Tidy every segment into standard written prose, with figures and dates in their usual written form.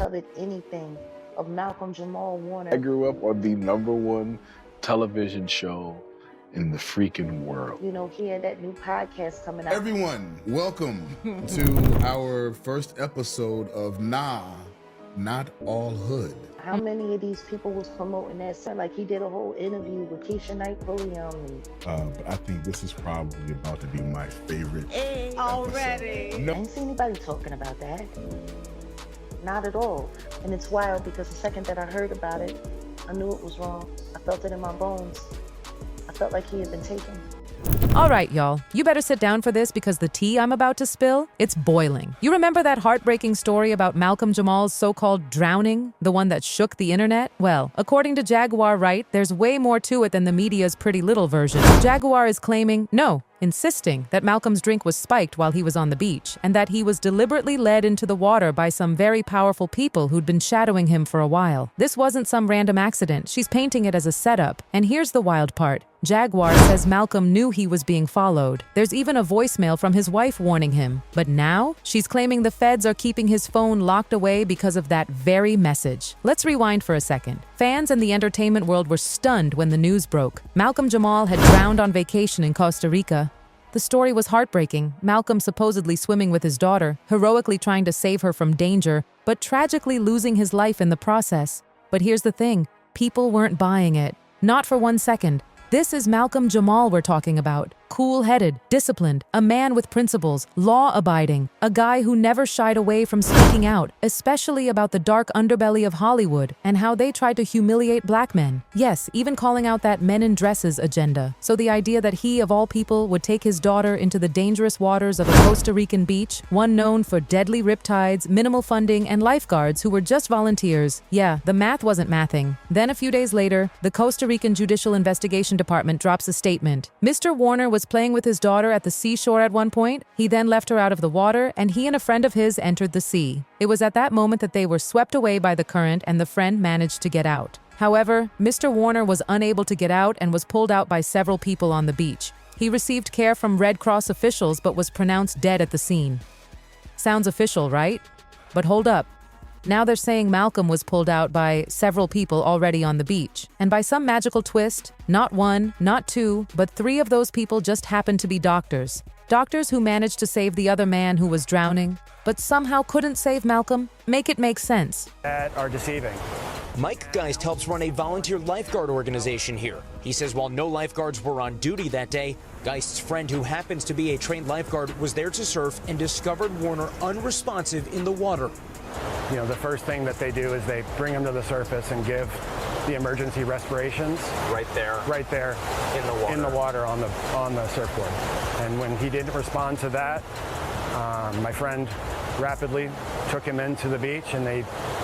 covered anything of Malcolm-Jamal Warner. I grew up on the #1 television show in the freaking world. You know, he had that new podcast coming out. Everyone, welcome to our first episode of Nah, Not All Hood. How many of these people was promoting that? So, like, he did a whole interview with Keisha Knight Pulliam. But I think this is probably about to be my favorite already. episode. No. I ain't seen anybody talking about that. Not at all. And it's wild because the second that I heard about it, I knew it was wrong. I felt it in my bones. I felt like he had been taken. All right, y'all, you better sit down for this because the tea I'm about to spill, it's boiling. You remember that heartbreaking story about Malcolm-Jamal's so-called drowning, the one that shook the internet? Well, according to Jaguar Wright, there's way more to it than the media's pretty little version. Jaguar is claiming, insisting that Malcolm's drink was spiked while he was on the beach and that he was deliberately led into the water by some very powerful people who'd been shadowing him for a while. This wasn't some random accident. She's painting it as a setup. And here's the wild part. Jaguar says Malcolm knew he was being followed. There's even a voicemail from his wife warning him. But now, she's claiming the feds are keeping his phone locked away because of that very message. Let's rewind for a second. Fans in the entertainment world were stunned when the news broke. Malcolm-Jamal had drowned on vacation in Costa Rica. The story was heartbreaking. Malcolm supposedly swimming with his daughter, heroically trying to save her from danger, but tragically losing his life in the process. But here's the thing, people weren't buying it. Not for 1 second. This is Malcolm-Jamal we're talking about. Cool-headed, disciplined, a man with principles, law-abiding, a guy who never shied away from speaking out, especially about the dark underbelly of Hollywood and how they tried to humiliate black men. Yes, even calling out that men in dresses agenda. So the idea that he, of all people, would take his daughter into the dangerous waters of a Costa Rican beach, one known for deadly riptides, minimal funding, and lifeguards who were just volunteers. Yeah, the math wasn't mathing. Then a few days later, the Costa Rican Judicial Investigation Department drops a statement. Mr. Warner was playing with his daughter at the seashore at one point. He then left her out of the water, and he and a friend of his entered the sea. It was at that moment that they were swept away by the current, and the friend managed to get out. However, Mr. Warner was unable to get out and was pulled out by several people on the beach. He received care from Red Cross officials but was pronounced dead at the scene. Sounds official, right? But hold up. Now they're saying Malcolm was pulled out by several people already on the beach. And by some magical twist, not one, not two, but 3 of those people just happened to be doctors. Doctors who managed to save the other man who was drowning, but somehow couldn't save Malcolm? Make it make sense. That are deceiving. Mike Geist helps run a volunteer lifeguard organization here. He says while no lifeguards were on duty that day, Geist's friend, who happens to be a trained lifeguard, was there to surf and discovered Warner unresponsive in the water. You know, the first thing that they do is they bring him to the surface and give the emergency respirations. Right there In the water on the surfboard. And when he didn't respond to that, my friend rapidly took him into the beach and they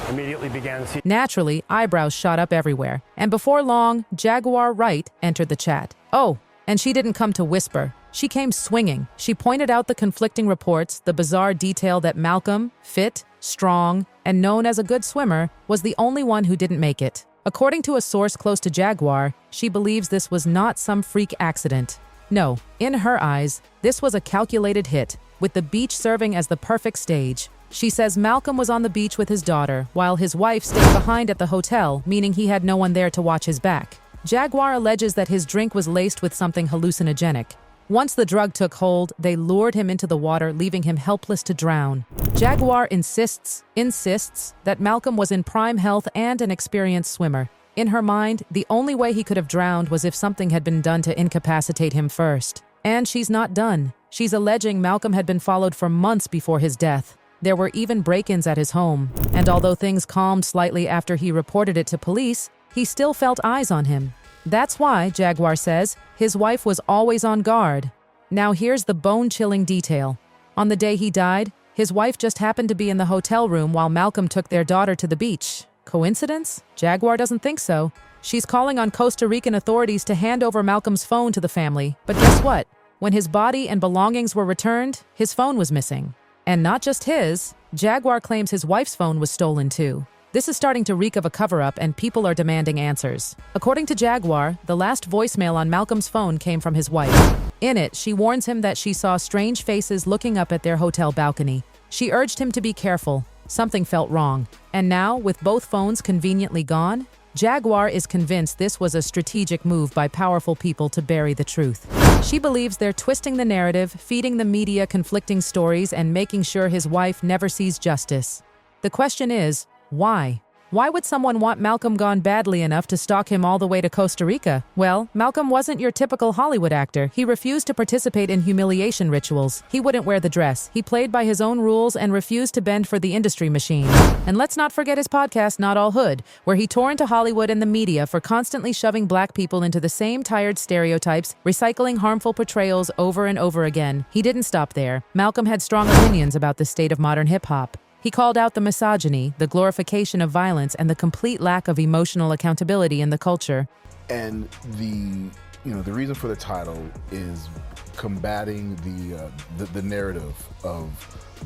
immediately began to. Naturally, eyebrows shot up everywhere. And before long, Jaguar Wright entered the chat. Oh, and she didn't come to whisper. She came swinging. She pointed out the conflicting reports, the bizarre detail that Malcolm, fit, strong, and known as a good swimmer, was the only one who didn't make it. According to a source close to Jaguar, she believes this was not some freak accident. No, in her eyes, this was a calculated hit, with the beach serving as the perfect stage. She says Malcolm was on the beach with his daughter, while his wife stayed behind at the hotel, meaning he had no one there to watch his back. Jaguar alleges that his drink was laced with something hallucinogenic. Once the drug took hold, they lured him into the water, leaving him helpless to drown. Jaguar insists that Malcolm was in prime health and an experienced swimmer. In her mind, the only way he could have drowned was if something had been done to incapacitate him first. And she's not done. She's alleging Malcolm had been followed for months before his death. There were even break-ins at his home. And although things calmed slightly after he reported it to police, he still felt eyes on him. That's why, Jaguar says, his wife was always on guard. Now here's the bone-chilling detail. On the day he died, his wife just happened to be in the hotel room while Malcolm took their daughter to the beach. Coincidence? Jaguar doesn't think so. She's calling on Costa Rican authorities to hand over Malcolm's phone to the family. But guess what? When his body and belongings were returned, his phone was missing. And not just his, Jaguar claims his wife's phone was stolen too. This is starting to reek of a cover-up and people are demanding answers. According to Jaguar, the last voicemail on Malcolm's phone came from his wife. In it, she warns him that she saw strange faces looking up at their hotel balcony. She urged him to be careful. Something felt wrong. And now, with both phones conveniently gone, Jaguar is convinced this was a strategic move by powerful people to bury the truth. She believes they're twisting the narrative, feeding the media conflicting stories, and making sure his wife never sees justice. The question is, why? Why would someone want Malcolm gone badly enough to stalk him all the way to Costa Rica? Well, Malcolm wasn't your typical Hollywood actor. He refused to participate in humiliation rituals. He wouldn't wear the dress. He played by his own rules and refused to bend for the industry machine. And let's not forget his podcast, Not All Hood, where he tore into Hollywood and the media for constantly shoving black people into the same tired stereotypes, recycling harmful portrayals over and over again. He didn't stop there. Malcolm had strong opinions about the state of modern hip-hop. He called out the misogyny, the glorification of violence, and the complete lack of emotional accountability in the culture. And the reason for the title is combating the narrative of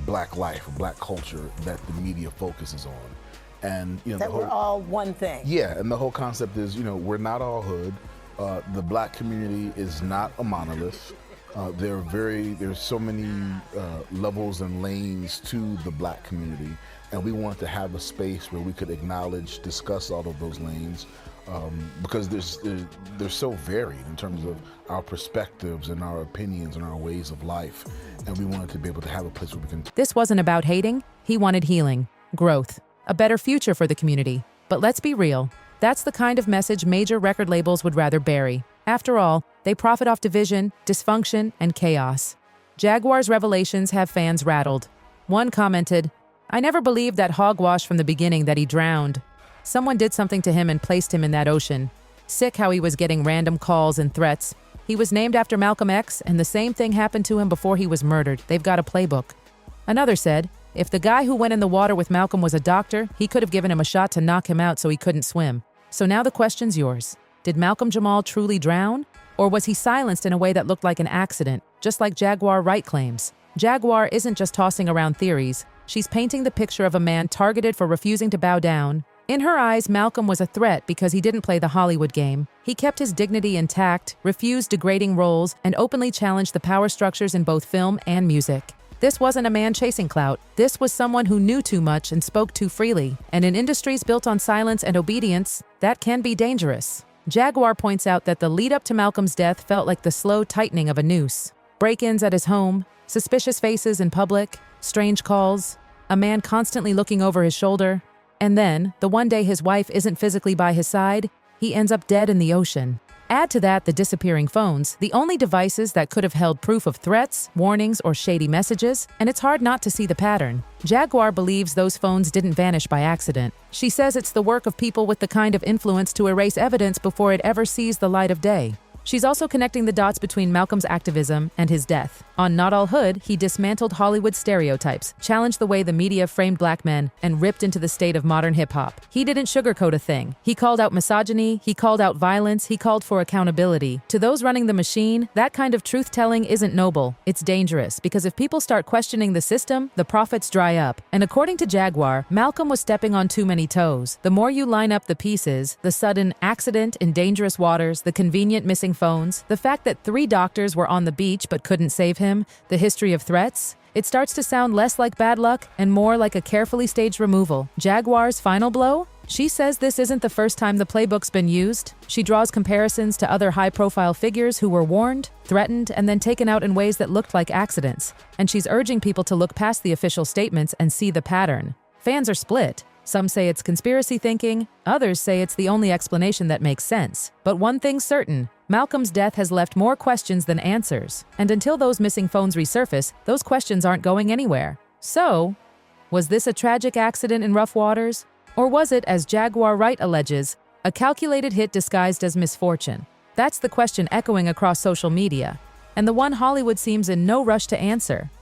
black life, black culture that the media focuses on. And that we're all one thing. Yeah, and the whole concept is, we're not all hood. The black community is not a monolith. There's so many levels and lanes to the black community, and we wanted to have a space where we could acknowledge, discuss all of those lanes, because they're so varied in terms of our perspectives and our opinions and our ways of life, and we wanted to be able to have a place where we can. This wasn't about hating. He wanted healing, growth, a better future for the community. But let's be real. That's the kind of message major record labels would rather bury. After all, they profit off division, dysfunction, and chaos. Jaguar's revelations have fans rattled. One commented, "I never believed that hogwash from the beginning that he drowned. Someone did something to him and placed him in that ocean. Sick how he was getting random calls and threats. He was named after Malcolm X, and the same thing happened to him before he was murdered. They've got a playbook." Another said, "If the guy who went in the water with Malcolm was a doctor, he could have given him a shot to knock him out so he couldn't swim." So now the question's yours. Did Malcolm-Jamal truly drown? Or was he silenced in a way that looked like an accident, just like Jaguar Wright claims? Jaguar isn't just tossing around theories. She's painting the picture of a man targeted for refusing to bow down. In her eyes, Malcolm was a threat because he didn't play the Hollywood game. He kept his dignity intact, refused degrading roles, and openly challenged the power structures in both film and music. This wasn't a man chasing clout. This was someone who knew too much and spoke too freely. And in industries built on silence and obedience, that can be dangerous. Jaguar points out that the lead-up to Malcolm's death felt like the slow tightening of a noose. Break-ins at his home, suspicious faces in public, strange calls, a man constantly looking over his shoulder. And then, the one day his wife isn't physically by his side, he ends up dead in the ocean. Add to that the disappearing phones, the only devices that could have held proof of threats, warnings, or shady messages, and it's hard not to see the pattern. Jaguar believes those phones didn't vanish by accident. She says it's the work of people with the kind of influence to erase evidence before it ever sees the light of day. She's also connecting the dots between Malcolm's activism and his death. On Not All Hood, he dismantled Hollywood stereotypes, challenged the way the media framed black men, and ripped into the state of modern hip-hop. He didn't sugarcoat a thing. He called out misogyny, he called out violence, he called for accountability. To those running the machine, that kind of truth-telling isn't noble. It's dangerous, because if people start questioning the system, the profits dry up. And according to Jaguar, Malcolm was stepping on too many toes. The more you line up the pieces, the sudden accident in dangerous waters, the convenient missing phones, the fact that 3 doctors were on the beach but couldn't save him, the history of threats, it starts to sound less like bad luck and more like a carefully staged removal. Jaguar's final blow? She says this isn't the first time the playbook's been used. She draws comparisons to other high-profile figures who were warned, threatened, and then taken out in ways that looked like accidents. And she's urging people to look past the official statements and see the pattern. Fans are split. Some say it's conspiracy thinking, others say it's the only explanation that makes sense. But one thing's certain, Malcolm's death has left more questions than answers. And until those missing phones resurface, those questions aren't going anywhere. So, was this a tragic accident in rough waters? Or was it, as Jaguar Wright alleges, a calculated hit disguised as misfortune? That's the question echoing across social media, and the one Hollywood seems in no rush to answer.